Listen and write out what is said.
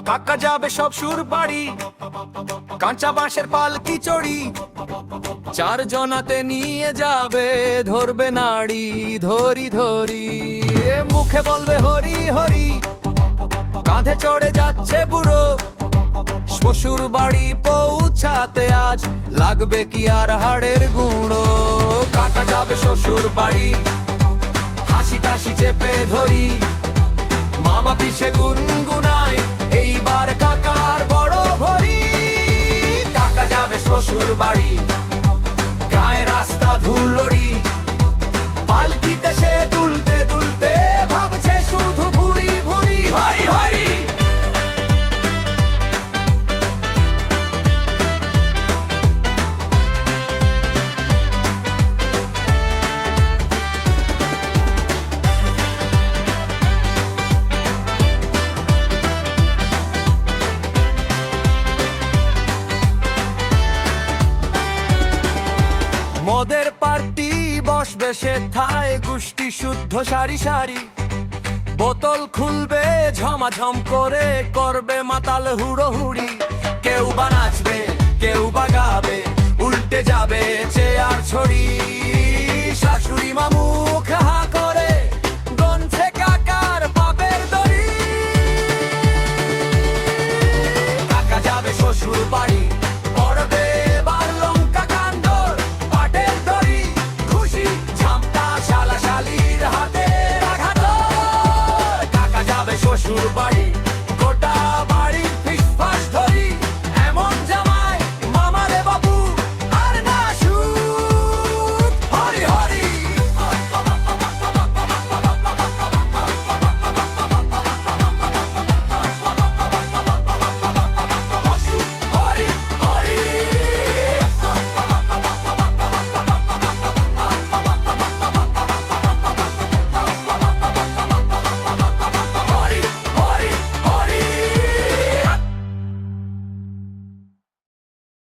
কাকা যাবে সব সুর বাড়ি, কাঁচা বাঁশের পালকি চড়ি, 4 জনাতে নিয়ে যাবে, ধরবে নাড়ি ধরি ধরি, মুখে বলবে হরি হরি, কাঁধে চড়ে যাচ্ছে বুড়ো, শ্বশুর বাড়ি পৌঁছাতে আজ লাগবে কি আর হাড়ের গুঁড়ো। কাকা যাবে শ্বশুর বাড়ি, হাসি কাশি চেপে ধরি, মামা পিছে গুনগুনায়, এইবার কাকার বড় ভরি। কাকা যাবে শ্বশুর বাড়ি, গায়ে রাস্তা ধুলোড়ি, পালকিতে সে দুলতে দুলতে ভাবছে শুধু ভুরি ভুরি হরি হরি। মদের পার্টি বসবে সে থায়, গোষ্ঠী শুদ্ধ সারি সারি, বোতল খুলবে ঝমাঝম করে, করবে মাতাল হুড়োহুড়ি, কেউ বা নাচবে কেউ বা গাবে, উল্টে যাবে চেয়ার ছড়ি, শাশুড়ি মা মুখ হা করে গনছে কাকার পাপের দড়ি। কাকা যাবে শ্বশুর বাড়ি, করবে এবার লঙ্কা কাণ্ড, পাটের দড়ি খুশি ঝামটা শালা শালির হাতে আঘাত। কাকা যাবে শ্বশুর বাড়ি।